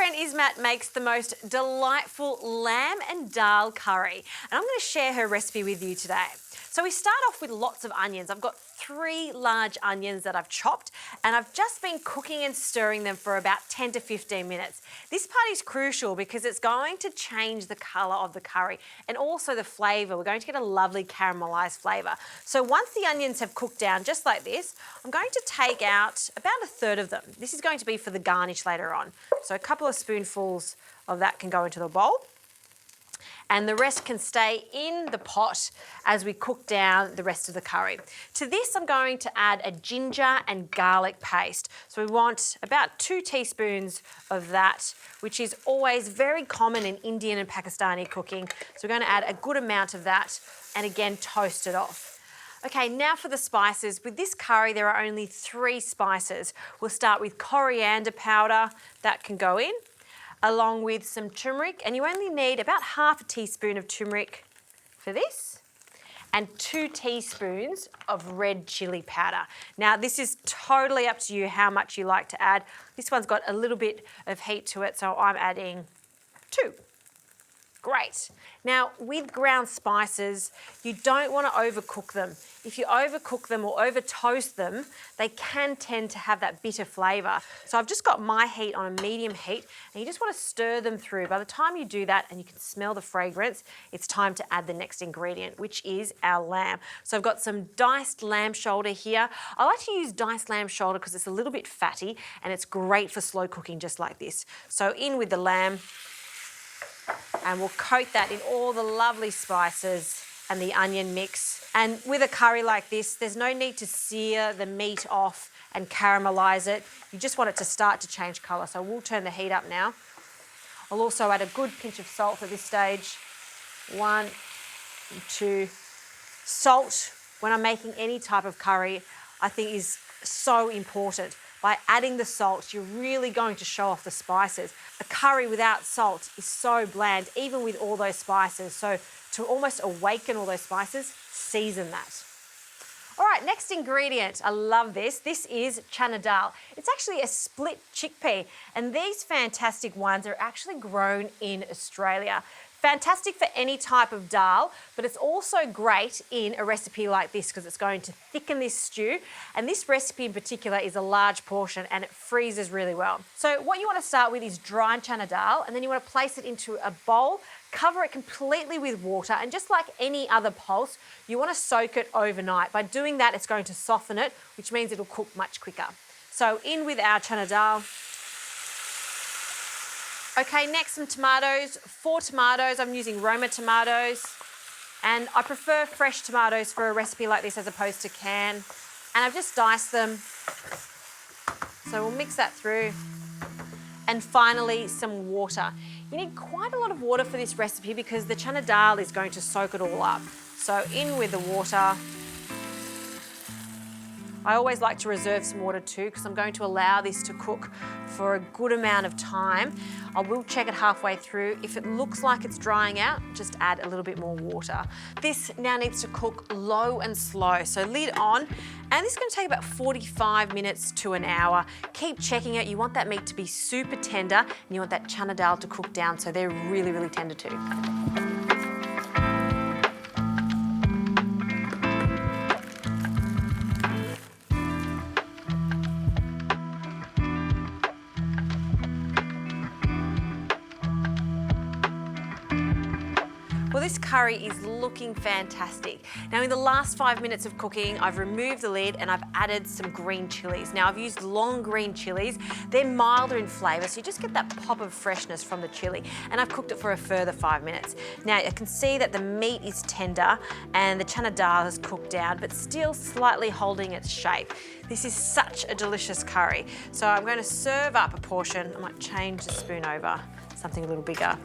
friend Ismat makes the most delightful lamb and dal curry, and I'm going to share her recipe with you today. So we start off with lots of onions. I've got 3 large onions that I've chopped, and I've just been cooking and stirring them for about 10 to 15 minutes. This part is crucial because it's going to change the colour of the curry and also the flavour. We're going to get a lovely caramelised flavour. So once the onions have cooked down just like this, I'm going to take out about 1/3 of them. This is going to be for the garnish later on. So a couple of spoonfuls of that can go into the bowl, and the rest can stay in the pot as we cook down the rest of the curry. To this, I'm going to add a ginger and garlic paste. So we want about 2 teaspoons of that, which is always very common in Indian and Pakistani cooking. So we're going to add a good amount of that and again toast it off. Okay, now for the spices. With this curry, there are only 3 spices. We'll start with coriander powder, that can go in, along with some turmeric, and you only need about 1/2 teaspoon of turmeric for this, and 2 teaspoons of red chili powder. Now, this is totally up to you how much you like to add. This one's got a little bit of heat to it, so I'm adding 2. Great. Now, with ground spices, you don't want to overcook them. If you overcook them or over toast them, they can tend to have that bitter flavour. So I've just got my heat on a medium heat, and you just want to stir them through. By the time you do that and you can smell the fragrance, it's time to add the next ingredient, which is our lamb. So I've got some diced lamb shoulder here. I like to use diced lamb shoulder because it's a little bit fatty and it's great for slow cooking just like this. So in with the lamb, and we'll coat that in all the lovely spices and the onion mix. And with a curry like this, there's no need to sear the meat off and caramelise it. You just want it to start to change colour. So we'll turn the heat up now. I'll also add a good pinch of salt at this stage. 1 and 2. Salt, when I'm making any type of curry, I think is so important. By adding the salt, you're really going to show off the spices. A curry without salt is so bland, even with all those spices. So to almost awaken all those spices, season that. All right, next ingredient. I love this. This is chana dal. It's actually a split chickpea, and these fantastic ones are actually grown in Australia. Fantastic for any type of dal, but it's also great in a recipe like this because it's going to thicken this stew. And this recipe in particular is a large portion and it freezes really well. So what you want to start with is dry chana dal, and then you want to place it into a bowl, cover it completely with water, and just like any other pulse, you want to soak it overnight. By doing that, it's going to soften it, which means it'll cook much quicker. So in with our chana dal. Okay, next some tomatoes. 4 tomatoes, I'm using Roma tomatoes. And I prefer fresh tomatoes for a recipe like this as opposed to can. And I've just diced them. So we'll mix that through. And finally, some water. You need quite a lot of water for this recipe because the chana dal is going to soak it all up. So in with the water. I always like to reserve some water too because I'm going to allow this to cook for a good amount of time. I will check it halfway through. If it looks like it's drying out, just add a little bit more water. This now needs to cook low and slow. So lid on, and this is going to take about 45 minutes to an hour. Keep checking it. You want that meat to be super tender and you want that chana dal to cook down so they're really, really tender too. Well, this curry is looking fantastic. Now, in the last 5 minutes of cooking, I've removed the lid and I've added some green chilies. Now, I've used long green chilies. They're milder in flavour, so you just get that pop of freshness from the chili. And I've cooked it for a further 5 minutes. Now, you can see that the meat is tender and the chana dal has cooked down, but still slightly holding its shape. This is such a delicious curry. So I'm going to serve up a portion. I might change the spoon over, something a little bigger.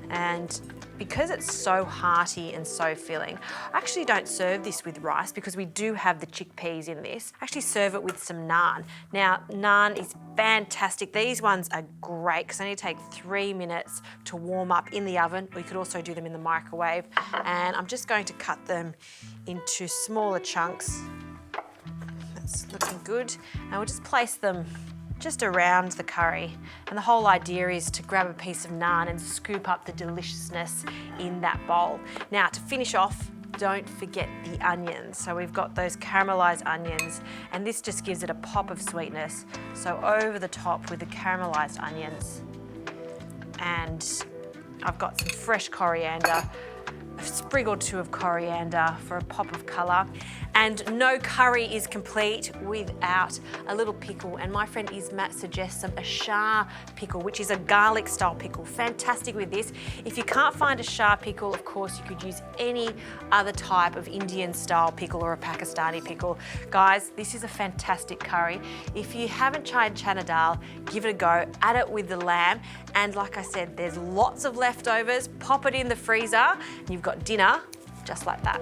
And because it's so hearty and so filling, I actually don't serve this with rice because we do have the chickpeas in this. I actually serve it with some naan. Now, naan is fantastic. These ones are great because they only take 3 minutes to warm up in the oven, or you could also do them in the microwave. And I'm just going to cut them into smaller chunks. That's looking good. And we'll just place them just around the curry. And the whole idea is to grab a piece of naan and scoop up the deliciousness in that bowl. Now, to finish off, don't forget the onions. So we've got those caramelised onions, and this just gives it a pop of sweetness. So over the top with the caramelised onions. And I've got some fresh coriander, a sprig or two of coriander for a pop of colour. And no curry is complete without a little pickle. And my friend Ismat suggests a shah pickle, which is a garlic style pickle. Fantastic with this. If you can't find a shah pickle, of course, you could use any other type of Indian style pickle or a Pakistani pickle. Guys, this is a fantastic curry. If you haven't tried chana dal, give it a go. Add it with the lamb. And like I said, there's lots of leftovers. Pop it in the freezer and you've got dinner just like that.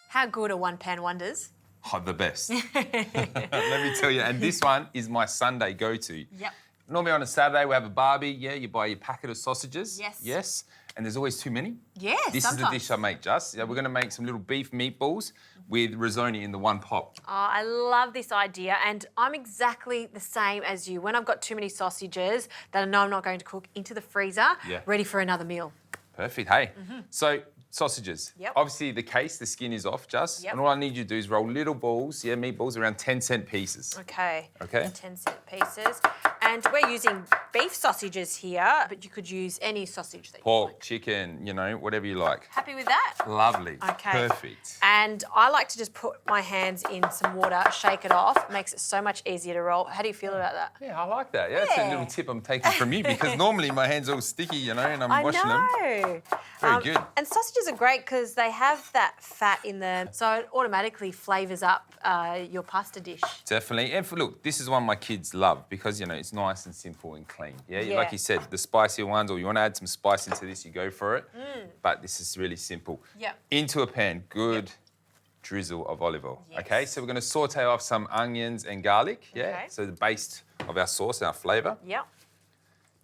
How good are one-pan wonders? Oh, the best. Let me tell you, and this one is my Sunday go-to. Yep. Normally on a Saturday we have a barbie, yeah, you buy your packet of sausages. Yes. Yes, and there's always too many. Yes, This is the dish I make, Just. Yeah, we're going to make some little beef meatballs with risoni in the one pot. Oh, I love this idea, and I'm exactly the same as you. When I've got too many sausages that I know I'm not going to cook, into the freezer, ready for another meal. Perfect, hey. So, sausages. Yep. Obviously the case, the skin is off, Just. Yep. And all I need you to do is roll little balls, yeah, meatballs around 10-cent pieces. Okay. Okay. 10-cent pieces. And we're using beef sausages here, but you could use any sausage that you Pork, like. chicken, you know, whatever you like. Happy with that? Lovely. Okay. Perfect. And I like to just put my hands in some water, shake it off. It makes it so much easier to roll. How do you feel about that? Yeah, I like that. Yeah, that's a little tip I'm taking from you because normally my hands are all sticky, you know, and I'm washing them. Very good. And sausages are great because they have that fat in them, so it automatically flavours up your pasta dish. Definitely. And look, this is one my kids love because, you know, it's nice and simple and clean. Yeah, Yeah. like you said, the spicy ones, or you want to add some spice into this, you go for it. But this is really simple. Yep. Into a pan, good drizzle of olive oil. Yes. Okay, so we're going to saute off some onions and garlic. Yeah, Okay. so the base of our sauce, our flavour. Yep.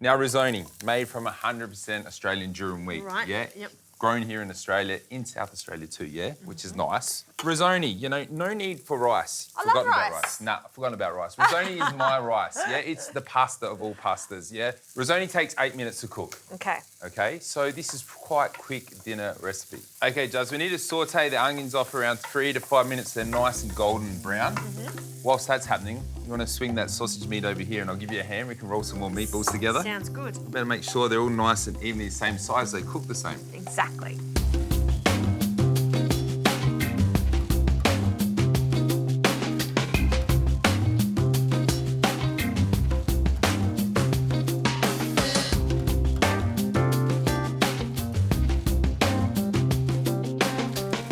Now, risoni, made from 100% Australian durum wheat. Right. Yeah. Yep. Grown here in Australia, in South Australia too, yeah, which is nice. Risoni, you know, no need for rice. I love Forgotten about rice. rice. Nah, forgotten about rice. Risoni is my rice, yeah? It's the pasta of all pastas, yeah? Risoni takes 8 minutes to cook. Okay. Okay, so this is quite quick dinner recipe. Okay, Juz, we need to saute the onions off around 3 to 5 minutes. They're nice and golden and brown. Whilst that's happening, you want to swing that sausage meat over here and I'll give you a hand. We can roll some more meatballs together. Sounds good. Better make sure they're all nice and evenly the same size. They cook the same. Exactly.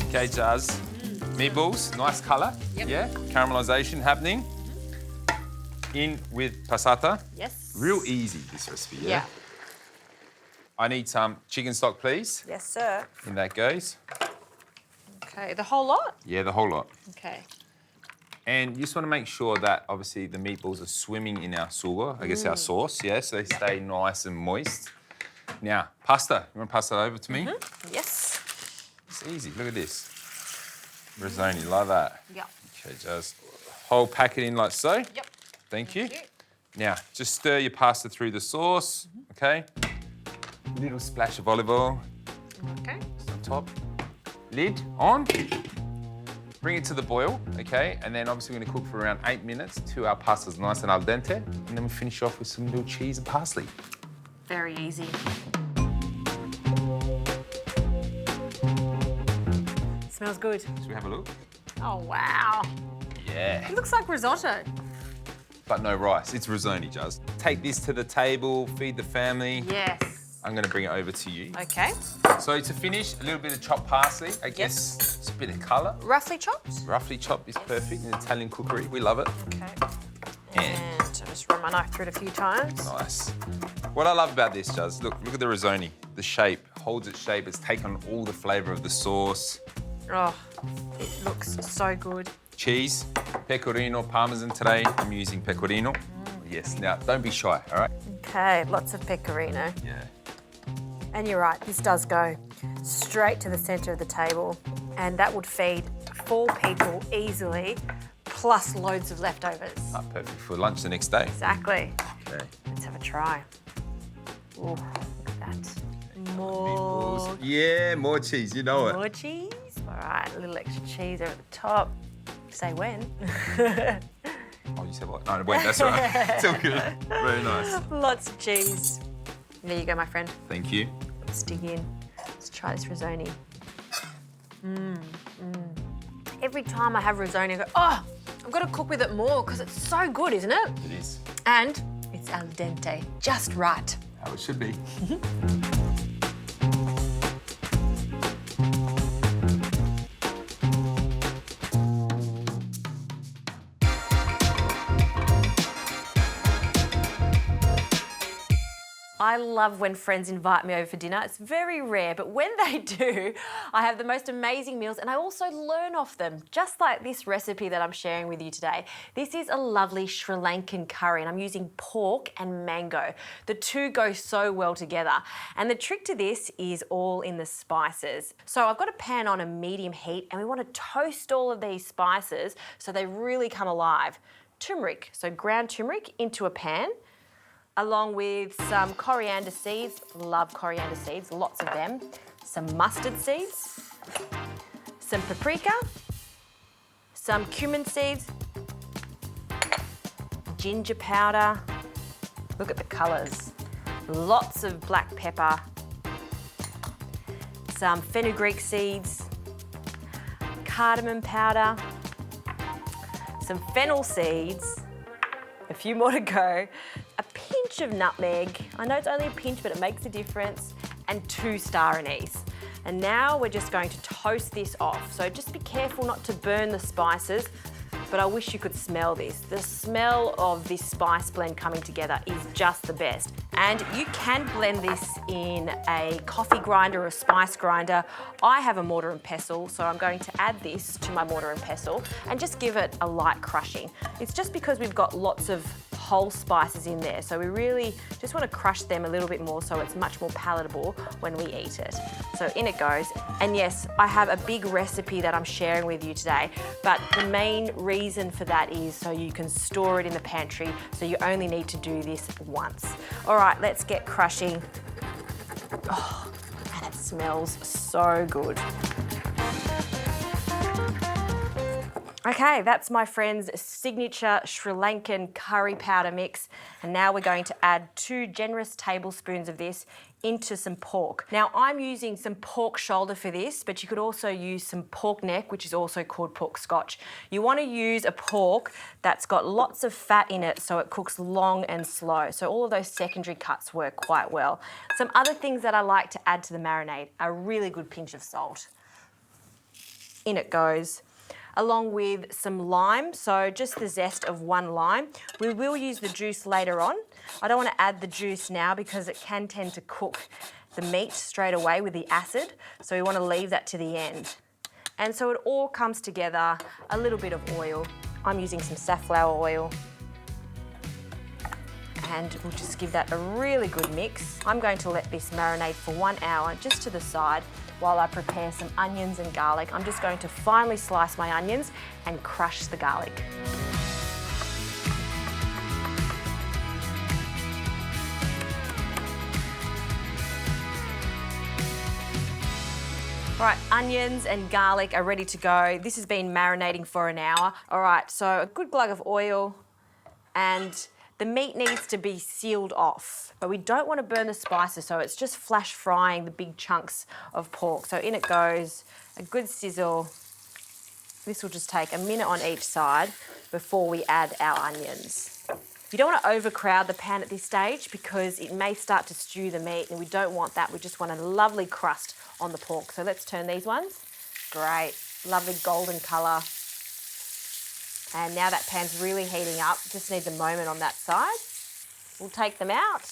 Okay, Juz. Meatballs, nice colour. Yep. Yeah, caramelisation happening. In with passata. Yes. Real easy, this recipe, yeah? Yeah. I need some chicken stock, please. Yes, sir. In that goes. Okay, the whole lot? Yeah, the whole lot. Okay. And you just want to make sure that, obviously, the meatballs are swimming in our sugar, I guess our sauce, yeah? So they stay nice and moist. Now, pasta. You want to pass that over to me? Yes. It's easy. Look at this. Risoni, like that. Yep. Okay, just whole packet in like so. Yep. Thank you. Now, just stir your pasta through the sauce, okay? Little splash of olive oil Okay. on top. Lid on. Bring it to the boil, okay? And then obviously we're gonna cook for around 8 minutes till our pasta's nice and al dente. And then we finish off with some little cheese and parsley. Very easy. Smells good. Should we have a look? Oh, wow. Yeah. It looks like risotto. But no rice, it's risoni, Juz. Take this to the table, feed the family. Yes. I'm gonna bring it over to you. Okay. So to finish, a little bit of chopped parsley, I guess. Just a bit of colour. Roughly chopped? Roughly chopped is perfect in Italian cookery. We love it. Okay. And I'll just run my knife through it a few times. Nice. What I love about this, Juz, look at the risoni. The shape, holds its shape. It's taken all the flavour of the sauce. Oh, it looks so good. Cheese, pecorino, parmesan today. I'm using pecorino. Yes, now don't be shy, all right? Okay, lots of pecorino. Yeah. And you're right, this does go straight to the centre of the table, and that would feed 4 people easily, plus loads of leftovers. Oh, perfect for lunch the next day. Exactly. Okay. Let's have a try. Ooh, look at that. Meatballs. Yeah, more cheese, you know it. More cheese. All right, a little extra cheese over the top. Say when. Oh, you said what? No, wait, that's all right. It's all good. Very nice. Lots of cheese. There you go, my friend. Thank you. Let's dig in. Let's try this risoni. Every time I have risoni, I go, oh, I've got to cook with it more because it's so good, isn't it? It is. And it's al dente, just right. How it should be. I love when friends invite me over for dinner. It's very rare, but when they do, I have the most amazing meals and I also learn off them, just like this recipe that I'm sharing with you today. This is a lovely Sri Lankan curry and I'm using pork and mango. The two go so well together. And the trick to this is all in the spices. So I've got a pan on a medium heat and we want to toast all of these spices so they really come alive. Turmeric, so ground turmeric into a pan, along with some coriander seeds, love coriander seeds, lots of them, some mustard seeds, some paprika, some cumin seeds, ginger powder, look at the colours, lots of black pepper, some fenugreek seeds, cardamom powder, some fennel seeds, a few more to go, a pinch of nutmeg. I know it's only a pinch, but it makes a difference, and 2 star anise. And now we're just going to toast this off. So just be careful not to burn the spices, but I wish you could smell this. The smell of this spice blend coming together is just the best. And you can blend this in a coffee grinder or a spice grinder. I have a mortar and pestle, so I'm going to add this to my mortar and pestle and just give it a light crushing. It's just because we've got lots of whole spices in there, so we really just want to crush them a little bit more so it's much more palatable when we eat it. So in it goes. And yes, I have a big recipe that I'm sharing with you today, but the main reason for that is so you can store it in the pantry, so you only need to do this once. All right, let's get crushing. Oh, and it smells so good. Okay, that's my friend's signature Sri Lankan curry powder mix. And now we're going to add 2 generous tablespoons of this into some pork. Now I'm using some pork shoulder for this, but you could also use some pork neck, which is also called pork scotch. You want to use a pork that's got lots of fat in it so it cooks long and slow. So all of those secondary cuts work quite well. Some other things that I like to add to the marinade, a really good pinch of salt. In it goes. Along with some lime, so just the zest of 1 lime. We will use the juice later on. I don't want to add the juice now because it can tend to cook the meat straight away with the acid, so we want to leave that to the end. And so it all comes together, a little bit of oil. I'm using some safflower oil. And we'll just give that a really good mix. I'm going to let this marinate for 1 hour just to the side while I prepare some onions and garlic. I'm just going to finely slice my onions and crush the garlic. All right, onions and garlic are ready to go. This has been marinating for an hour. All right, so a good glug of oil, and the meat needs to be sealed off, but we don't want to burn the spices, so it's just flash frying the big chunks of pork. So in it goes, a good sizzle. This will just take a minute on each side before we add our onions. You don't want to overcrowd the pan at this stage because it may start to stew the meat, and we don't want that. We just want a lovely crust on the pork. So let's turn these ones. Great, lovely golden colour. And now that pan's really heating up, just needs a moment on that side. We'll take them out.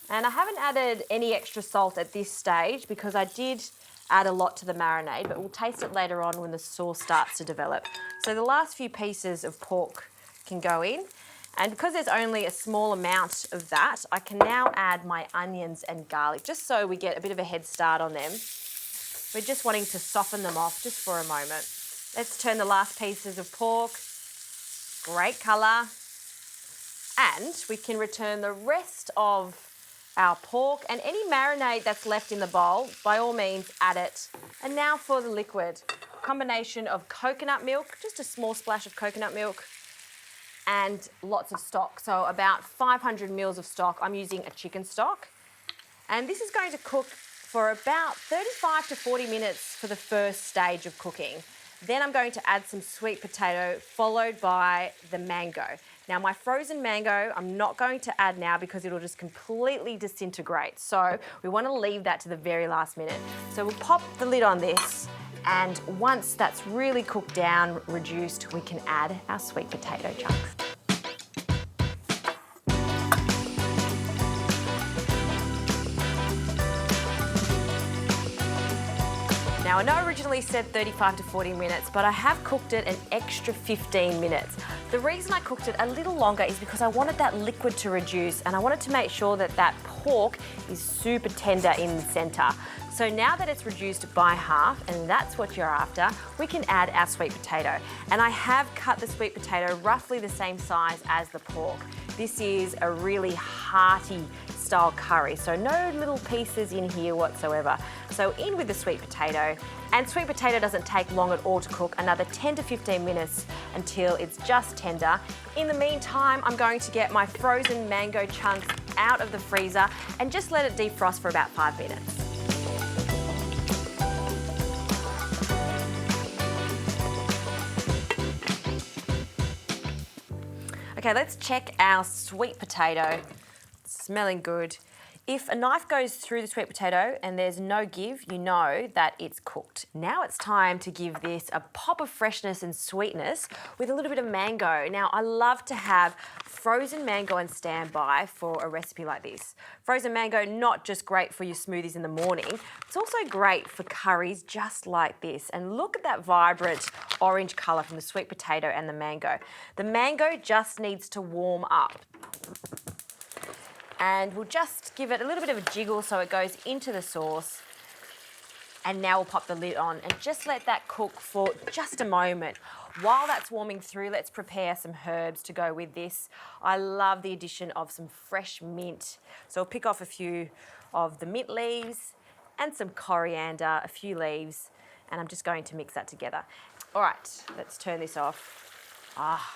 And I haven't added any extra salt at this stage because I did add a lot to the marinade, but we'll taste it later on when the sauce starts to develop. So the last few pieces of pork can go in. And because there's only a small amount of that, I can now add my onions and garlic, just so we get a bit of a head start on them. We're just wanting to soften them off just for a moment. Let's turn the last pieces of pork. Great colour. And we can return the rest of our pork and any marinade that's left in the bowl, by all means add it. And now for the liquid. Combination of coconut milk, just a small splash of coconut milk, and lots of stock. So about 500 mils of stock. I'm using a chicken stock. And this is going to cook for about 35 to 40 minutes for the first stage of cooking. Then I'm going to add some sweet potato, followed by the mango. Now my frozen mango, I'm not going to add now because it'll just completely disintegrate. So we want to leave that to the very last minute. So we'll pop the lid on this, and once that's really cooked down, reduced, we can add our sweet potato chunks. Now, I know I originally said 35 to 40 minutes, but I have cooked it an extra 15 minutes. The reason I cooked it a little longer is because I wanted that liquid to reduce, and I wanted to make sure that that pork is super tender in the centre. So now that it's reduced by half, and that's what you're after, we can add our sweet potato. And I have cut the sweet potato roughly the same size as the pork. This is a really hearty style curry, so no little pieces in here whatsoever. So in with the sweet potato, and sweet potato doesn't take long at all to cook, another 10 to 15 minutes until it's just tender. In the meantime, I'm going to get my frozen mango chunks out of the freezer and just let it defrost for about 5 minutes. Okay, let's check our sweet potato. It's smelling good. If a knife goes through the sweet potato and there's no give, you know that it's cooked. Now it's time to give this a pop of freshness and sweetness with a little bit of mango. Now, I love to have frozen mango on standby for a recipe like this. Frozen mango, not just great for your smoothies in the morning, it's also great for curries just like this. And look at that vibrant orange colour from the sweet potato and the mango. The mango just needs to warm up. And we'll just give it a little bit of a jiggle so it goes into the sauce. And now we'll pop the lid on and just let that cook for just a moment. While that's warming through, let's prepare some herbs to go with this. I love the addition of some fresh mint. So I'll pick off a few of the mint leaves and some coriander, a few leaves, and I'm just going to mix that together. All right, let's turn this off. Ah,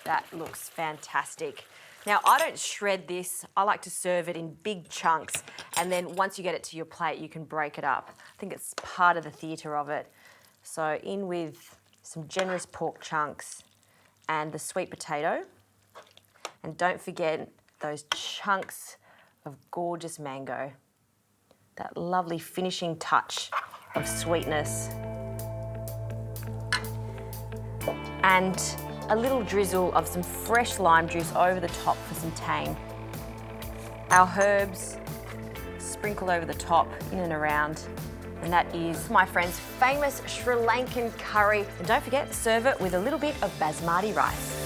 that looks fantastic. Now, I don't shred this. I like to serve it in big chunks, and then once you get it to your plate, you can break it up. I think it's part of the theatre of it. So in with some generous pork chunks and the sweet potato. And don't forget those chunks of gorgeous mango. That lovely finishing touch of sweetness. And a little drizzle of some fresh lime juice over the top for some tang. Our herbs sprinkle over the top, in and around. And that is my friend's famous Sri Lankan curry. And don't forget, serve it with a little bit of basmati rice.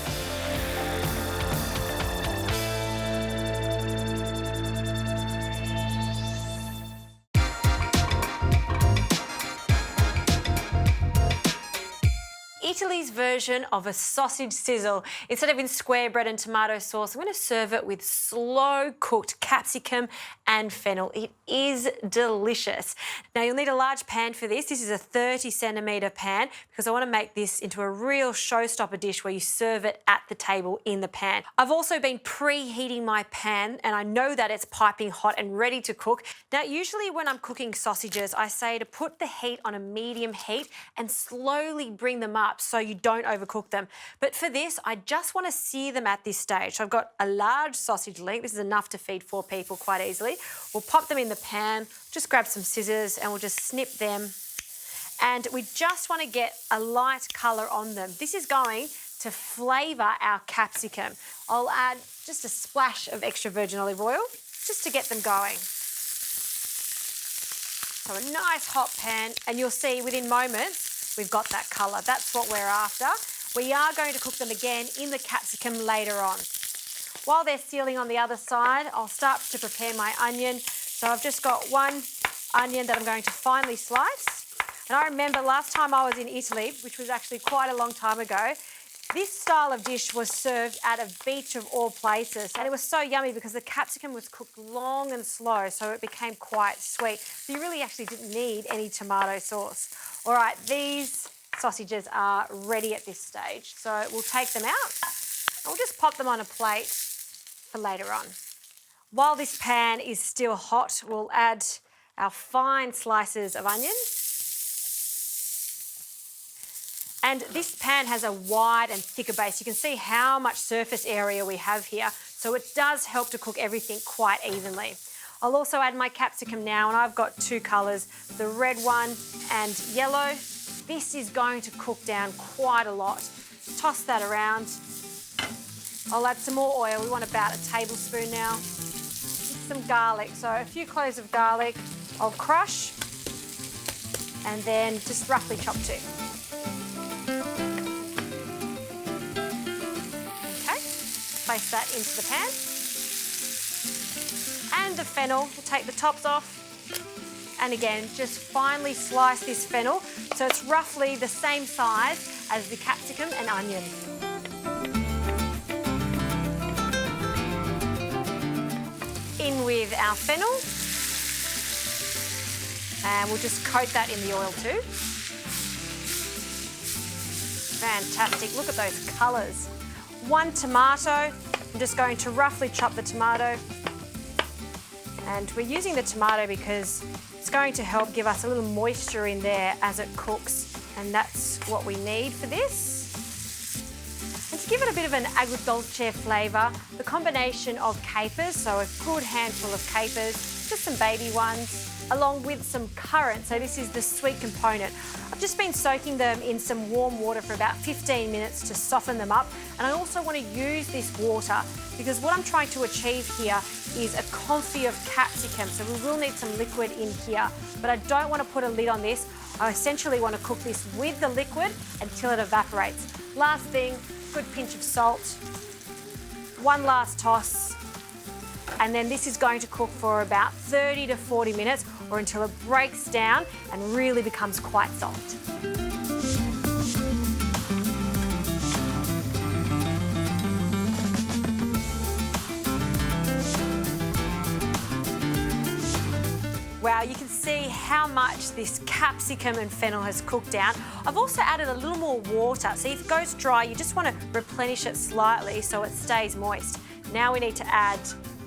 Italy's version of a sausage sizzle. Instead of in square bread and tomato sauce, I'm going to serve it with slow-cooked capsicum and fennel. It is delicious. Now, you'll need a large pan for this. This is a 30-centimetre pan because I want to make this into a real showstopper dish where you serve it at the table in the pan. I've also been preheating my pan, and I know that it's piping hot and ready to cook. Now, usually when I'm cooking sausages, I say to put the heat on a medium heat and slowly bring them up so you don't overcook them. But for this, I just want to sear them at this stage. So I've got a large sausage link. This is enough to feed 4 people quite easily. We'll pop them in the pan, just grab some scissors and we'll just snip them. And we just want to get a light colour on them. This is going to flavour our capsicum. I'll add just a splash of extra virgin olive oil just to get them going. So a nice hot pan, and you'll see within moments we've got that colour. That's what we're after. We are going to cook them again in the capsicum later on. While they're sealing on the other side, I'll start to prepare my onion. So I've just got one onion that I'm going to finely slice. And I remember last time I was in Italy, which was actually quite a long time ago, this style of dish was served at a beach of all places. And it was so yummy because the capsicum was cooked long and slow, so it became quite sweet. So you really actually didn't need any tomato sauce. All right, these sausages are ready at this stage. So we'll take them out and we'll just pop them on a plate for later on. While this pan is still hot, we'll add our fine slices of onion. And this pan has a wide and thicker base. You can see how much surface area we have here, so it does help to cook everything quite evenly. I'll also add my capsicum now, and I've got two colours, the red one and yellow. This is going to cook down quite a lot. Toss that around. I'll add some more oil. We want about a tablespoon now. Some garlic, so a few cloves of garlic I'll crush and then just roughly chop too. Okay, place that into the pan. And the fennel, we'll take the tops off. And again, just finely slice this fennel so it's roughly the same size as the capsicum and onion. In with our fennel, and we'll just coat that in the oil too. Fantastic, look at those colours. One tomato, I'm just going to roughly chop the tomato, and we're using the tomato because it's going to help give us a little moisture in there as it cooks, and that's what we need for this. And to give it a bit of an agrodolce flavour, the combination of capers, so a good handful of capers, just some baby ones, along with some currant, so this is the sweet component. I've just been soaking them in some warm water for about 15 minutes to soften them up, and I also want to use this water because what I'm trying to achieve here is a confit of capsicum, so we will need some liquid in here, but I don't want to put a lid on this. I essentially want to cook this with the liquid until it evaporates. Last thing, good pinch of salt, one last toss, and then this is going to cook for about 30 to 40 minutes or until it breaks down and really becomes quite soft. Wow, you can see how much this capsicum and fennel has cooked down. I've also added a little more water, so if it goes dry, you just want to replenish it slightly so it stays moist. Now we need to add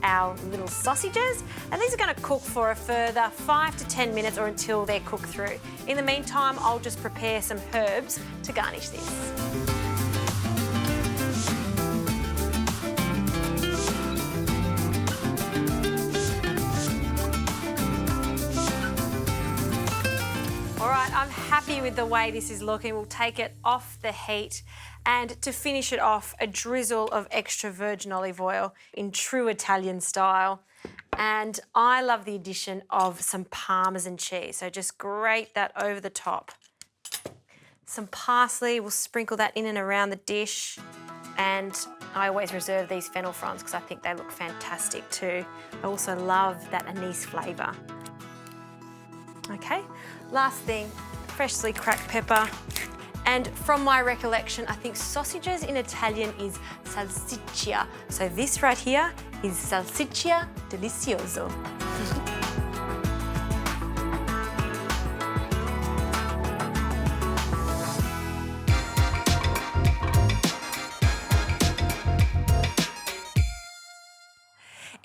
our little sausages, and these are going to cook for a further 5 to 10 minutes or until they're cooked through. In the meantime, I'll just prepare some herbs to garnish this. I'm happy with the way this is looking. We'll take it off the heat, and to finish it off, a drizzle of extra virgin olive oil in true Italian style. And I love the addition of some Parmesan cheese, so just grate that over the top. Some parsley, we'll sprinkle that in and around the dish. And I always reserve these fennel fronds because I think they look fantastic too. I also love that anise flavour. Okay, last thing, freshly cracked pepper. And from my recollection, I think sausages in Italian is salsiccia. So this right here is salsiccia delicioso.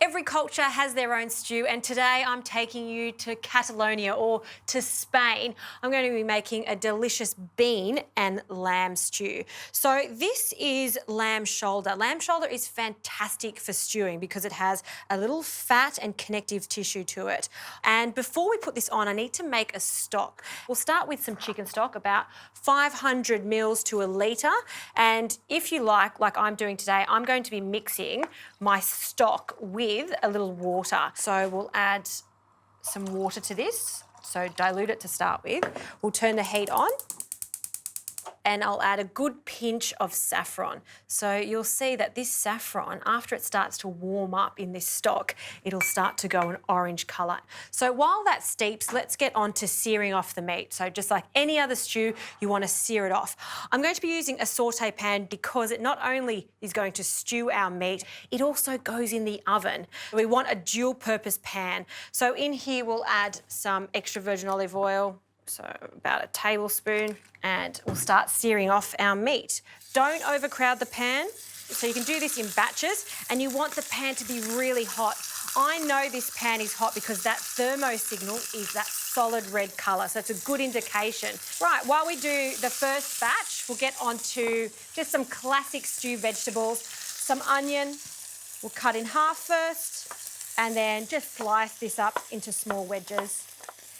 Every culture has their own stew, and today I'm taking you to Catalonia, or to Spain. I'm going to be making a delicious bean and lamb stew. So this is lamb shoulder. Lamb shoulder is fantastic for stewing because it has a little fat and connective tissue to it. And before we put this on, I need to make a stock. We'll start with some chicken stock, about 500 mils to a litre. And if you like I'm doing today, I'm going to be mixing my stock with a little water. So we'll add some water to this, so dilute it to start with. We'll turn the heat on and I'll add a good pinch of saffron. So you'll see that this saffron, after it starts to warm up in this stock, it'll start to go an orange colour. So while that steeps, let's get on to searing off the meat. So just like any other stew, you want to sear it off. I'm going to be using a saute pan because it not only is going to stew our meat, it also goes in the oven. We want a dual purpose pan. So in here we'll add some extra virgin olive oil, so about a tablespoon, and we'll start searing off our meat. Don't overcrowd the pan. So you can do this in batches, and you want the pan to be really hot. I know this pan is hot because that thermo signal is that solid red colour, so it's a good indication. Right, while we do the first batch, we'll get on to just some classic stew vegetables. Some onion, we'll cut in half first, and then just slice this up into small wedges.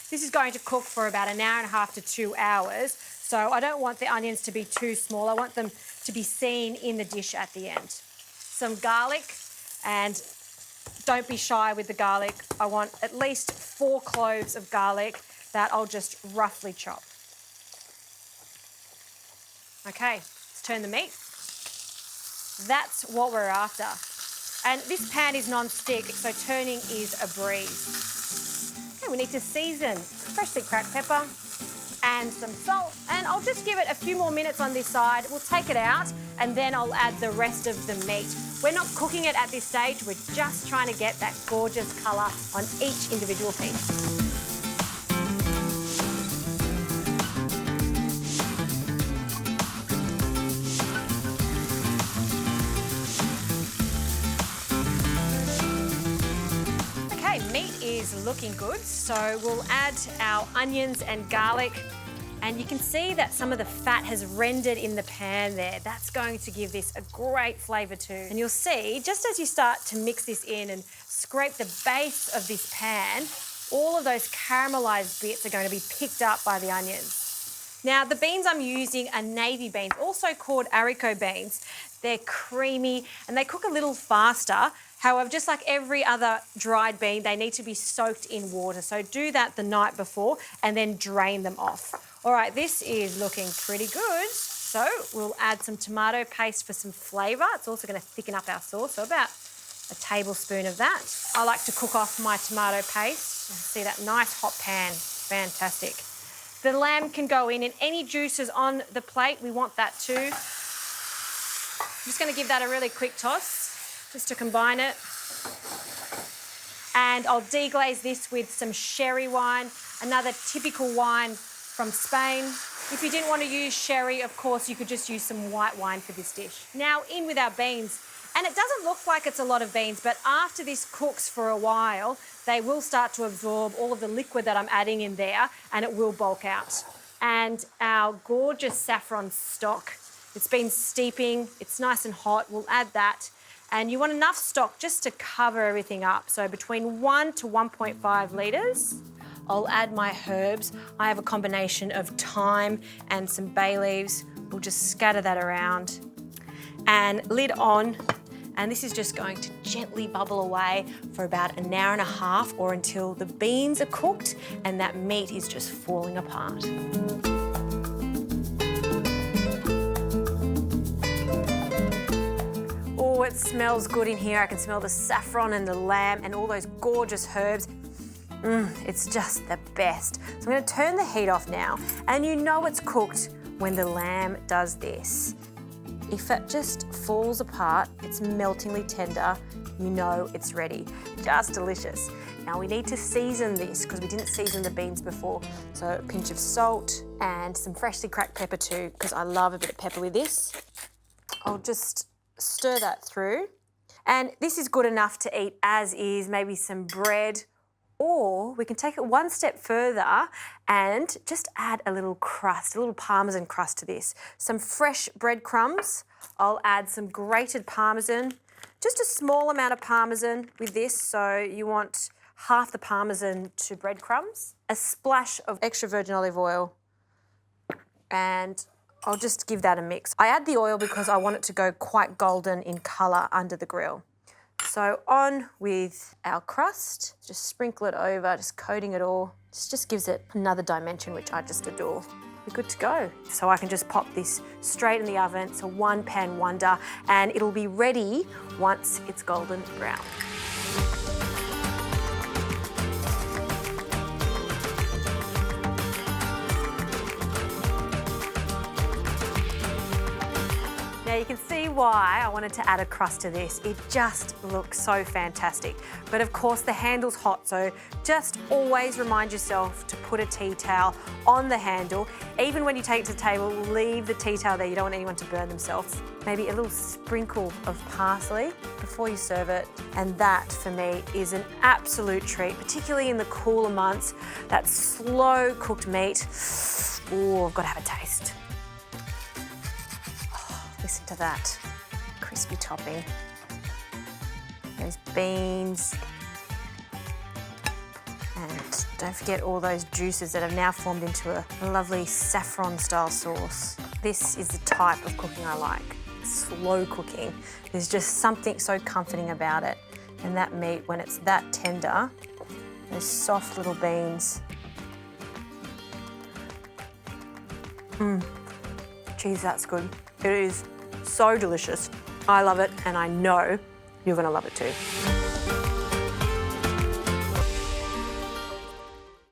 This is going to cook for about 1.5 to 2 hours, so I don't want the onions to be too small. I want them to be seen in the dish at the end. Some garlic, and don't be shy with the garlic. I want at least 4 cloves of garlic that I'll just roughly chop. Okay, let's turn the meat. That's what we're after. And this pan is non-stick, so turning is a breeze. Okay, we need to season freshly cracked pepper and some salt. And I'll just give it a few more minutes on this side. We'll take it out and then I'll add the rest of the meat. We're not cooking it at this stage. We're just trying to get that gorgeous colour on each individual piece. Meat is looking good, so we'll add our onions and garlic, and you can see that some of the fat has rendered in the pan there. That's going to give this a great flavour too. And you'll see, just as you start to mix this in and scrape the base of this pan, all of those caramelised bits are going to be picked up by the onions. Now, the beans I'm using are navy beans, also called haricot beans. They're creamy and they cook a little faster. However, just like every other dried bean, they need to be soaked in water. So do that the night before and then drain them off. All right, this is looking pretty good. So we'll add some tomato paste for some flavour. It's also going to thicken up our sauce, so about a tablespoon of that. I like to cook off my tomato paste. See that nice hot pan, fantastic. The lamb can go in, and any juices on the plate, we want that too. I'm just going to give that a really quick toss, just to combine it. And I'll deglaze this with some sherry wine, another typical wine from Spain. If you didn't want to use sherry, of course, you could just use some white wine for this dish. Now in with our beans. And it doesn't look like it's a lot of beans, but after this cooks for a while, they will start to absorb all of the liquid that I'm adding in there, and it will bulk out. And our gorgeous saffron stock, it's been steeping, it's nice and hot, we'll add that. And you want enough stock just to cover everything up. So between 1 to 1.5 litres. I'll add my herbs. I have a combination of thyme and some bay leaves. We'll just scatter that around. And lid on. And this is just going to gently bubble away for about 1.5 hours or until the beans are cooked and that meat is just falling apart. Oh, it smells good in here. I can smell the saffron and the lamb and all those gorgeous herbs. It's just the best. So I'm going to turn the heat off now, and you know it's cooked when the lamb does this. If it just falls apart, it's meltingly tender, you know it's ready. Just delicious. Now we need to season this because we didn't season the beans before. So a pinch of salt and some freshly cracked pepper too, because I love a bit of pepper with this. I'll just stir that through. And this is good enough to eat as is, maybe some bread, or we can take it one step further and just add a little crust, a little Parmesan crust to this. Some fresh breadcrumbs. I'll add some grated Parmesan, just a small amount of Parmesan with this, so you want half the Parmesan to breadcrumbs. A splash of extra virgin olive oil, and I'll just give that a mix. I add the oil because I want it to go quite golden in colour under the grill. So on with our crust, just sprinkle it over, just coating it all. This just gives it another dimension, which I just adore. we're good to go. So I can just pop this straight in the oven. It's a one pan wonder, and it'll be ready once it's golden brown. Now you can see why I wanted to add a crust to this. It just looks so fantastic. But of course the handle's hot, so just always remind yourself to put a tea towel on the handle. Even when you take it to the table, leave the tea towel there. You don't want anyone to burn themselves. Maybe a little sprinkle of parsley before you serve it. And that, for me, is an absolute treat, particularly in the cooler months. That slow cooked meat. Oh, I've got to have a taste. Listen to that crispy topping. Those beans. And don't forget all those juices that have now formed into a lovely saffron style sauce. This is the type of cooking I like. Slow cooking. There's just something so comforting about it. And that meat, when it's that tender, those soft little beans. Geez, that's good. It is so delicious. I love it, and I know you're gonna love it too.